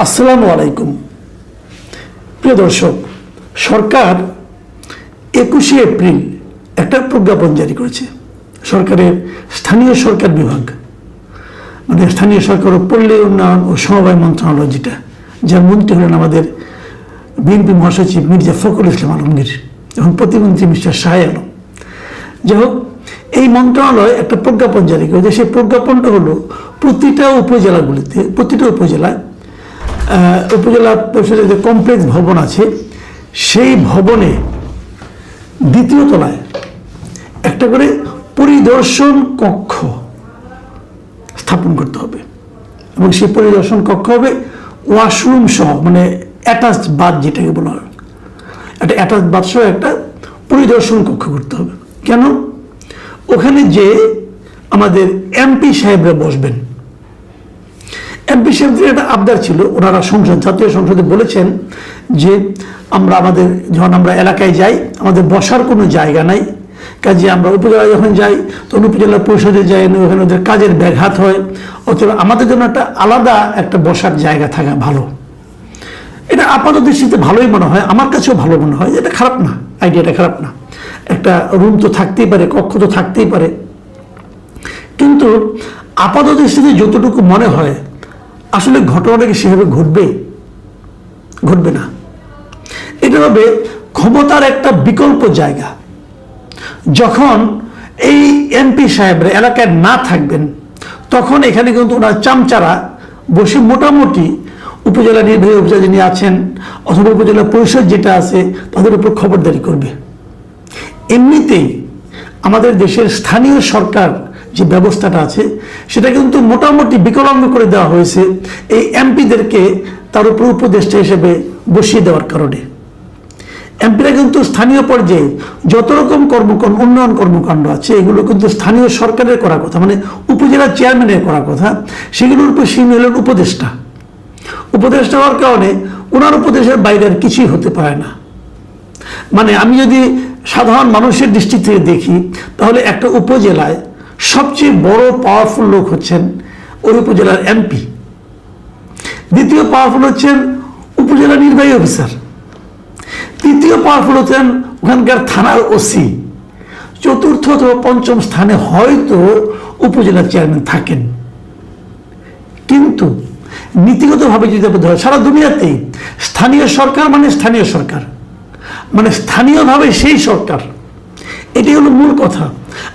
আসসালামু আলাইকুম। প্রিয় দর্শক, সরকার 21শে এপ্রিল একটা প্রজ্ঞাপন জারি করেছে। সরকারের স্থানীয় সরকার বিভাগ, মানে স্থানীয় সরকার ও পল্লী উন্নয়ন ও সমবায় মন্ত্রণালয়, যেটা যার মন্ত্রী হলেন আমাদের বিএনপি মহাসচিব মির্জা ফখরুল ইসলাম আলমগীর এবং প্রতিমন্ত্রী মিস্টার শাহ আলম। যাই হোক, এই মন্ত্রণালয় একটা প্রজ্ঞাপন জারি করেছে। সেই প্রজ্ঞাপনটা হলো প্রতিটা উপজেলাগুলিতে, প্রতিটা উপজেলা পরিষদের যে কমপ্লেক্স ভবন আছে, সেই ভবনে দ্বিতীয় তলায় একটা করে পরিদর্শন কক্ষ স্থাপন করতে হবে এবং সেই পরিদর্শন কক্ষ হবে ওয়াশরুম সহ, মানে অ্যাটাচড বাথ, যেটাকে বলা হয়, একটা অ্যাটাচড বাথ সহ একটা পরিদর্শন কক্ষ করতে হবে। কেন? ওখানে যে আমাদের এমপি সাহেবরা বসবেন, এমপি সাহেবদের একটা আবদার ছিল, ওনারা জাতীয় সংসদে বলেছেন যে যখন আমরা এলাকায় যাই, আমাদের বসার কোনো জায়গা নাই, কাজে আমরা উপজেলায় যখন যাই তখন উপজেলা পরিষদে যাই, ওখানে ওদের কাজের ব্যাঘাত হয়, অথবা আমাদের জন্য একটা আলাদা একটা বসার জায়গা থাকা ভালো। এটা আপাত দৃষ্টিতে ভালোই মনে হয়, আমার কাছেও ভালো মনে হয়, এটা খারাপ না, আইডিয়াটা খারাপ না। একটা রুম তো থাকতেই পারে, কক্ষ তো থাকতেই পারে, কিন্তু আপাত দৃষ্টিতে যতটুকু মনে হয় আসলে ঘটনাটা কি সেভাবে ঘটবে না। এটা হবে ক্ষমতার একটা বিকল্প জায়গা। যখন এই এমপি সাহেবরা এলাকায় না থাকবেন, তখন এখানে কিন্তু ওনার চামচারা বসে মোটামুটি উপজেলা নির্বাহী অফিসার যিনি আছেন অথবা উপজেলা পরিষদ যেটা আছে তাদের উপর খবরদারি করবে। এমনিতেই আমাদের দেশের স্থানীয় সরকার যে ব্যবস্থাটা আছে সেটা কিন্তু মোটামুটি বিকলাঙ্গ করে দেওয়া হয়েছে এই এমপিদেরকে তার উপর উপদেষ্টা হিসেবে বসিয়ে দেওয়ার কারণে। এমপিরা কিন্তু স্থানীয় পর্যায়ে যত রকম উন্নয়ন কর্মকাণ্ড আছে এগুলো কিন্তু স্থানীয় সরকারের করার কথা, মানে উপজেলা চেয়ারম্যানের করার কথা, সেগুলোর উপর তিনি হলেন উপদেষ্টা হওয়ার কারণে ওনার উপদেশের বাইরে আর কিছুই হতে পারে না। মানে আমি যদি সাধারণ মানুষের দৃষ্টি থেকে দেখি, তাহলে একটা উপজেলায় সবচেয়ে বড় পাওয়ারফুল লোক হচ্ছেন ওই উপজেলার এমপি, দ্বিতীয় পাওয়ারফুল হচ্ছেন উপজেলা নির্বাহী অফিসার, তৃতীয় পাওয়ারফুল হচ্ছেন ওখানকার থানার ওসি, চতুর্থ অথবা পঞ্চম স্থানে হয়তো উপজেলা চেয়ারম্যান থাকেন। কিন্তু নীতিগতভাবে যদি আমরা ধরেন, সারা দুনিয়াতেই স্থানীয় সরকার মানে স্থানীয়ভাবে সেই সরকার, এটাই হলো মূল কথা।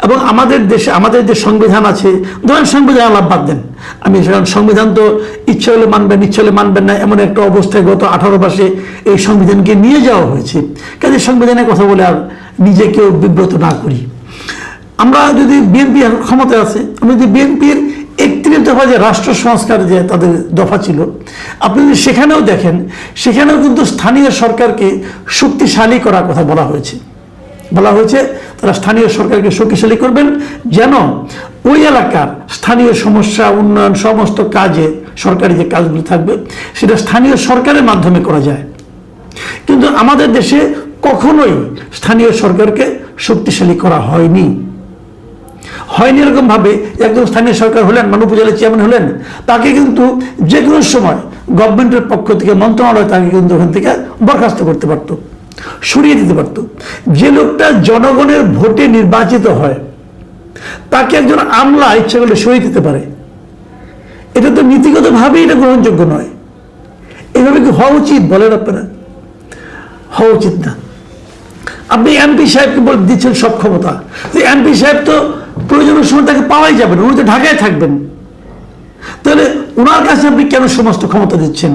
এবং আমাদের দেশে আমাদের যে সংবিধান আছে, ধরেন সংবিধান আলাপ বাদ দেন, আমি সংবিধান তো ইচ্ছা হলে মানবেন, ইচ্ছা হলে মানবেন না, এমন একটা অবস্থায় গত 18 মাসে এই সংবিধানকে নিয়ে যাওয়া হয়েছে। কাজে সংবিধানের কথা বলে আর নিজেকেও বিব্রত না করি। আমরা যদি বিএনপি ক্ষমতায় আছে, আমরা যদি বিএনপির 31 দফা যে রাষ্ট্র সংস্কার যে তাদের দফা ছিল, আপনি যদি সেখানেও দেখেন, সেখানেও কিন্তু স্থানীয় সরকারকে শক্তিশালী করার কথা বলা হয়েছে। তারা স্থানীয় সরকারকে শক্তিশালী করবেন, যেন ওই এলাকার স্থানীয় সমস্যা, উন্নয়ন, সমস্ত কাজে সরকারি যে কাজগুলো থাকবে সেটা স্থানীয় সরকারের মাধ্যমে করা যায়। কিন্তু আমাদের দেশে কখনোই স্থানীয় সরকারকে শক্তিশালী করা হয়নি এরকম ভাবে। একজন স্থানীয় সরকার হলেন, মানে উপজেলা চেয়ারম্যান হলেন, তাকে কিন্তু যে কোনো সময় গভর্নমেন্টের পক্ষ থেকে, মন্ত্রণালয় তাকে কিন্তু ওখান থেকে বরখাস্ত করতে পারতো, সরিয়ে দিতে পারত। যে লোকটা জনগণের ভোটে নির্বাচিত হয় তাকে একজন আমলা ইচ্ছা করলে সরিয়ে দিতে পারে। এটা তো নীতিগতভাবেই এটা গ্রহণযোগ্য নয়। এভাবে কি হওয়া উচিত বলেন আপনারা? হওয়া উচিত না। আপনি এমপি সাহেবকে বলে দিচ্ছেন সব ক্ষমতা, এমপি সাহেব তো প্রয়োজনের সময় তাকে পাওয়াই যাবে না, উনি তো ঢাকায় থাকবেন, তাহলে ওনার কাছে আপনি কেন সমস্ত ক্ষমতা দিচ্ছেন?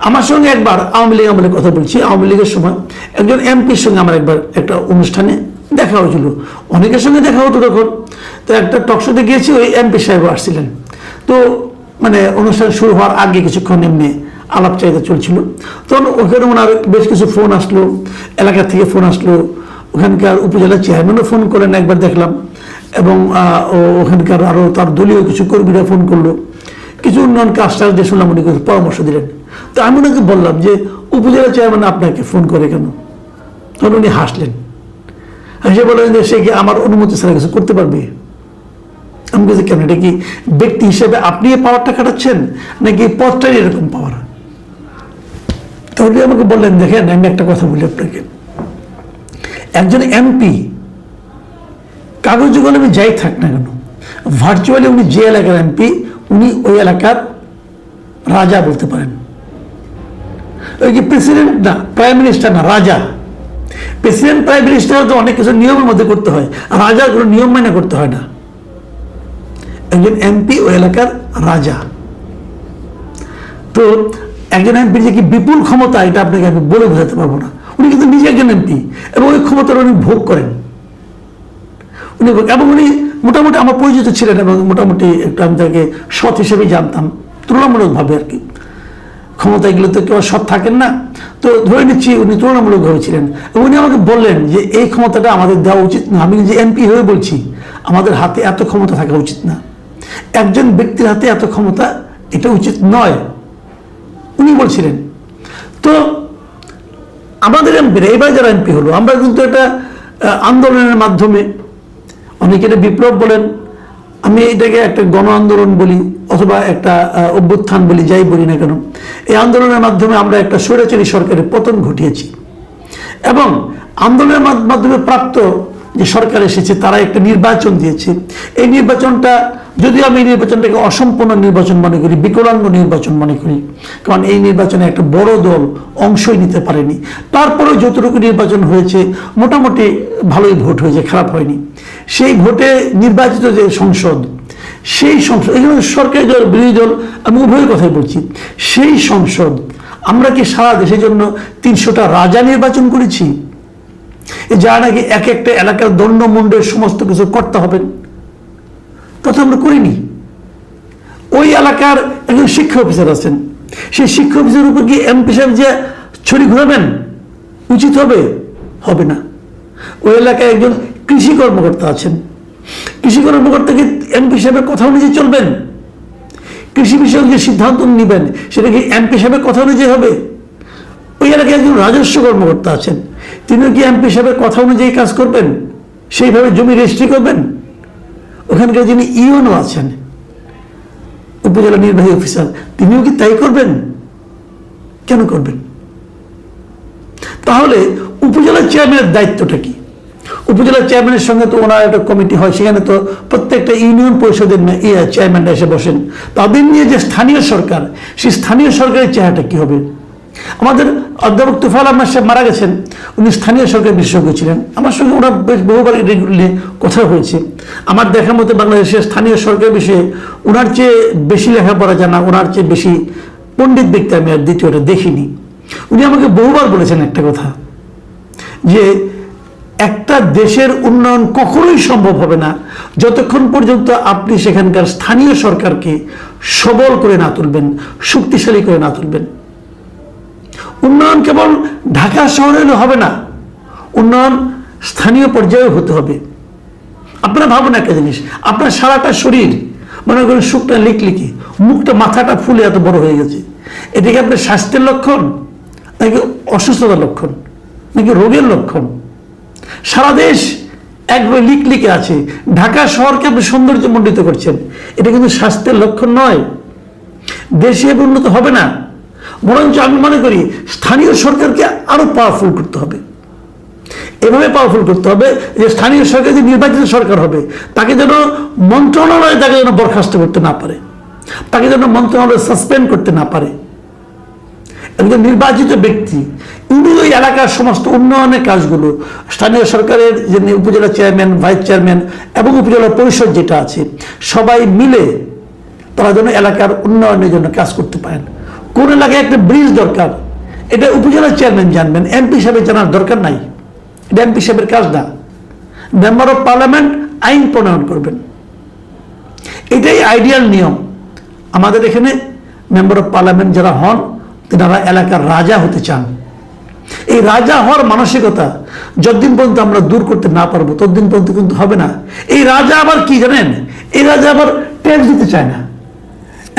আমার সঙ্গে একবার আওয়ামী লীগ আমলের কথা বলছি, আওয়ামী লীগের সময় একজন এমপির সঙ্গে আমার একবার একটা অনুষ্ঠানে দেখা হয়েছিল, অনেকের সঙ্গে দেখা হতো তখন। তো একটা টকশোতে গিয়েছি, ওই এমপি সাহেবও আসছিলেন। তো মানে অনুষ্ঠান শুরু হওয়ার আগে কিছুক্ষণ এমনি আলাপ চাহিদা চলছিল, তখন ওখানে ওনার বেশ কিছু ফোন আসলো, এলাকা থেকে ফোন আসলো, ওখানকার উপজেলা চেয়ারম্যানও ফোন করেন একবার দেখলাম, এবং ওখানকার আরও তার দলীয় কিছু কর্মীরা ফোন করলো, কিছু উন্নয়ন কাজটা যে শুনলাম উনি কিছু পরামর্শ দিলেন। তো আমি ওনাকে বললাম যে উপজেলা চেয়ারম্যান আপনাকে ফোন করে কেন? তখন উনি হাসলেন, হেসে বললেন যে সে কি আমার অনুমতি ছাড়া কিছু করতে পারবে? আমি বলছি কেন, এটা কি ব্যক্তি হিসেবে আপনি এই পাওয়ারটা খাটাচ্ছেন নাকি পদটাই এরকম পাওয়ার? তাহলে আমাকে বললেন, দেখেন আমি একটা কথা বলি আপনাকে, একজন এমপি কাগজে কলমে যাই থাক না কেন, ভার্চুয়ালি উনি যে এলাকার এমপি, উনি ওই এলাকার রাজা বলতে পারেন। ওই যে প্রেসিডেন্ট না, প্রাইম মিনিস্টার না, রাজা। প্রেসিডেন্ট প্রাইম মিনিস্টার তো অনেক কিছু নিয়মের মধ্যে করতে হয়, আর রাজার কোনো নিয়ম মেনে করতে হয় না। একজন এমপি ওই এলাকার রাজা। তো একজন এমপির যে কি বিপুল ক্ষমতা, এটা আপনাকে আমি বলে বোঝাতে পারবো না। উনি কিন্তু নিজে একজন এমপি এবং ওই ক্ষমতার উনি ভোগ করেন। উনি এবং উনি মোটামুটি আমার পরিচিত ছিলেন এবং মোটামুটি একটু আমি তাকে সৎ হিসেবে জানতাম তুলনামূলকভাবে আর কি। ক্ষমতা এগুলো তো কেউ সৎ থাকেন না, তো ধরে নিচ্ছি উনি তুলনামূলকভাবে ছিলেন। এবং উনি আমাকে বললেন যে এই ক্ষমতাটা আমাদের দেওয়া উচিত না। আমি যে এমপি হয়ে বলছি, আমাদের হাতে এত ক্ষমতা থাকা উচিত না, একজন ব্যক্তির হাতে এত ক্ষমতা, এটা উচিত নয়, উনি বলছিলেন। তো আমাদের এমপিরা এবার যারা এমপি হলো, আমরা কিন্তু এটা আন্দোলনের মাধ্যমে, অনেকে এটা বিপ্লব বলেন, আমি এটাকে একটা গণ আন্দোলন বলি অথবা একটা অভ্যুত্থান বলি, যাই বলি না কেন, এই আন্দোলনের মাধ্যমে আমরা একটা স্বৈরাচারী সরকারের পতন ঘটিয়েছি। এবং আন্দোলনের মাধ্যমে প্রাপ্ত যে সরকার এসেছে, তারা একটা নির্বাচন দিয়েছে। এই নির্বাচনটা, যদিও আমি এই নির্বাচনটাকে অসম্পূর্ণ নির্বাচন মনে করি, বিকলাঙ্গ নির্বাচন মনে করি, কারণ এই নির্বাচনে একটা বড় দল অংশই নিতে পারেনি। তারপরেও যতটুকু নির্বাচন হয়েছে মোটামুটি ভালোই ভোট হয়েছে, খারাপ হয়নি। সেই ভোটে নির্বাচিত যে সংসদ, সেই সংসদ, এখানে সরকারি দল বিরোধী দল আমি উভয়ের কথাই বলছি, সেই সংসদ আমরা কি সারা দেশের জন্য 300টা রাজা নির্বাচন করেছি, যারা নাকি এক একটা এলাকার দণ্ডমুণ্ডের সমস্ত কিছু করতে হবে, কথা আমরা করিনি। ওই এলাকার একজন শিক্ষা অফিসার আছেন, সেই শিক্ষা অফিসারের উপর কি এমপি সাহেব যে ছড়ি ঘোরাবেন উচিত হবে? হবে না। ওই এলাকায় একজন কৃষি কর্মকর্তা আছেন, কৃষি কর্মকর্তাকে এমপি সাহেবের কথা অনুযায়ী চলবেন? কৃষি বিষয়ক যে সিদ্ধান্ত নেবেন সেটা কি এমপি সাহেবের কথা অনুযায়ী হবে? ওই এলাকায় একজন রাজস্ব কর্মকর্তা আছেন, তিনিও কি এমপি সাহেবের কথা অনুযায়ী কাজ করবেন? সেইভাবে জমি রেজিস্ট্রি করবেন? ওখানকার যিনি ইউনো আছেন, উপজেলা নির্বাহী অফিসার, তিনিও কি তাই করবেন? কেন করবেন? তাহলে উপজেলা চেয়ারম্যানের দায়িত্বটা কি? উপজেলা চেয়ারম্যানের সঙ্গে তো ওনার একটা কমিটি হয়, সেখানে তো প্রত্যেকটা ইউনিয়ন পরিষদের চেয়ারম্যানরা এসে বসেন। তাদের নিয়ে যে স্থানীয় সরকার, সেই স্থানীয় সরকারের চেহারাটা কি হবে? আমাদের অধ্যাপক তুফাইল আহমেদ সাহেব মারা গেছেন, উনি স্থানীয় সরকারের বিশেষজ্ঞ ছিলেন। আমার সঙ্গে ওনার বেশ বহুবার রেগুলারলি কথা হয়েছে। আমার দেখার মতো বাংলাদেশের স্থানীয় সরকার বিষয়ে ওনার চেয়ে বেশি লেখাপড়া জানা, ওনার চেয়ে বেশি পণ্ডিত ব্যক্তি আমি আর দ্বিতীয়টা দেখিনি। উনি আমাকে বহুবার বলেছেন একটা কথা, যে একটা দেশের উন্নয়ন কখনোই সম্ভব হবে না যতক্ষণ পর্যন্ত আপনি সেখানকার স্থানীয় সরকারকে সবল করে না তুলবেন, শক্তিশালী করে না তুলবেন। উন্নয়ন কেবল ঢাকা শহরে হবে না, উন্নয়ন স্থানীয় পর্যায়েও হতে হবে। আপনারা ভাবুন একটা জিনিস, আপনার সারাটা শরীর মনে করেন শুকনা লিকলিকি, মুখটা মাথাটা ফুলে এত বড় হয়ে গেছে, এটা কি আপনার স্বাস্থ্যের লক্ষণ নাকি অসুস্থতার লক্ষণ নাকি রোগের লক্ষণ? সারা দেশ একবার লিকলিকে আছে, ঢাকা শহরকে আপনি সৌন্দর্যমণ্ডিত করছেন, এটা কিন্তু স্বাস্থ্যের লক্ষণ নয়। দেশে উন্নত হবে না, বরঞ্চ আমি মনে করি স্থানীয় সরকারকে আরো পাওয়ারফুল করতে হবে। এভাবে পাওয়ারফুল করতে হবে যে স্থানীয় সরকার যে নির্বাচিত সরকার হবে, তাকে যেন মন্ত্রণালয় তাকে যেন বরখাস্ত করতে না পারে, তাকে যেন মন্ত্রণালয় সাসপেন্ড করতে না পারে। একজন নির্বাচিত ব্যক্তি, উনি ওই এলাকার সমস্ত উন্নয়নের কাজগুলো, স্থানীয় সরকারের যে উপজেলা চেয়ারম্যান, ভাইস চেয়ারম্যান এবং উপজেলা পরিষদ যেটা আছে, সবাই মিলে তারা যেন এলাকার উন্নয়নের জন্য কাজ করতে পারেন। কোন এলাকায় একটা ব্রিজ দরকার, এটা উপজেলা চেয়ারম্যান জানবেন, এমপি সাহেবের জানার দরকার নাই, এটা এমপি সাহেবের কাজ না। মেম্বার অফ পার্লামেন্ট আইন প্রণয়ন করবেন, এটাই আইডিয়াল নিয়ম। আমাদের এখানে মেম্বার অফ পার্লামেন্ট যারা হন, তেনারা এলাকার রাজা হতে চান। এই রাজা হওয়ার মানসিকতা যতদিন পর্যন্ত আমরা দূর করতে না পারবো ততদিন পর্যন্ত কিন্তু হবে না। এই রাজা আবার কি জানেন, এই রাজা আবার ট্যাক্স দিতে চায় না।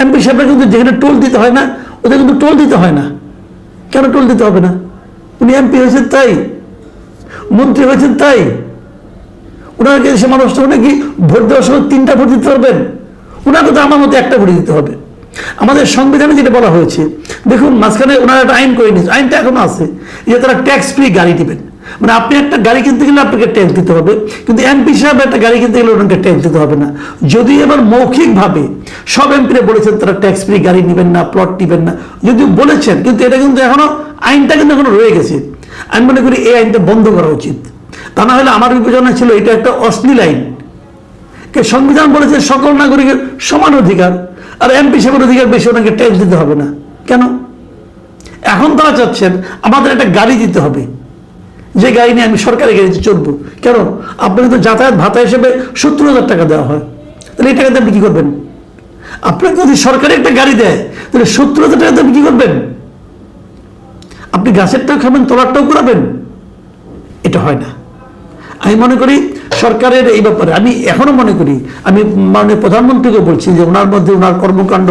এমপি সাহেবরা কিন্তু যেখানে টোল দিতে হয় না, ওদের কিন্তু টোল দিতে হয় না। কেন টোল দিতে হবে না? উনি এমপি হয়েছেন তাই, মন্ত্রী হয়েছেন তাই। ওনাকে সে মানুষটা নাকি ভোট দেওয়ার সময় 3টা ভোট দিতে পারবেন, ওনাকে তো আমার মতো একটা ভোট দিতে হবে। আমাদের সংবিধানে যেটা বলা হয়েছে, দেখুন মাঝখানে ওনারা একটা আইন করে নিয়েছে, আইনটা এখনো আছে, যে তারা ট্যাক্স ফ্রি গাড়ি দিবেন। মানে আপনি একটা গাড়ি কিনতে গেলে আপনাকে ট্যাক্স দিতে হবে, কিন্তু এমপি সাহেব একটা গাড়ি কিনতে গেলে ওনাকে ট্যাক্স দিতে হবে না। যদি এবার মৌখিকভাবে সব এমপিরা বলেছেন তারা ট্যাক্স ফ্রি গাড়ি নেবেন না, প্লট নেবেন না, যদিও বলেছেন, কিন্তু এটা কিন্তু এখনো আইনটা কিন্তু এখনো রয়ে গেছে। আমি মনে করি এই আইনটা বন্ধ করা উচিত। তা না হলে আমার বিবেচনা ছিল এটা একটা অশ্লীল আইন। সংবিধান বলেছে সকল নাগরিকের সমান অধিকার, আর এমপি সাহেবের অধিকার বেশি, ওনাকে ট্যাক্স দিতে হবে না কেন? এখন তারা চাচ্ছেন আমাদের একটা গাড়ি দিতে হবে, যে গাড়ি নিয়ে আমি সরকারি গাড়িতে চলবো। কেন? আপনাকে তো যাতায়াত ভাতা হিসেবে 70,000 টাকা দেওয়া হয়, তাহলে এই টাকাতে আপনি কি করবেন? আপনাকে যদি সরকারি একটা গাড়ি দেয় তাহলে 70,000 টাকাতে আপনি কি করবেন? আপনি গাছেরটাও খাবেন, তোলারটাও করাবেন? এটা হয় না। আমি মনে করি সরকারের এই ব্যাপারে, আমি এখনো মনে করি, আমি মাননীয় প্রধানমন্ত্রীকে বলছি যে ওনার মধ্যে, ওনার কর্মকাণ্ড,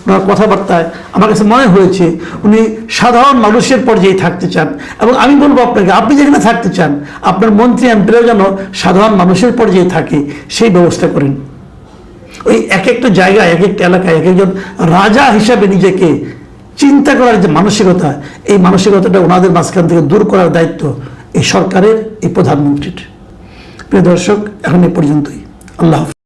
ওনার কথাবার্তায় আমার কাছে মনে হয়েছে উনি সাধারণ মানুষের পর্যায়ে থাকতে চান। এবং আমি বলবো আপনাকে, আপনি যেখানে থাকতে চান আপনার মন্ত্রী এমপিরাও যেন সাধারণ মানুষের পর্যায়ে থাকে, সেই ব্যবস্থা করেন। ওই এক একটা জায়গায়, এক একটা এলাকায় এক একজন রাজা হিসাবে নিজেকে চিন্তা করার যে মানসিকতা, এই মানসিকতাটা ওনাদের মাঝখান থেকে দূর করার দায়িত্ব এই সরকারের, এই প্রধানমন্ত্রীর। প্রিয় দর্শক, এখন এ পর্যন্তই। আল্লাহ হাফেজ।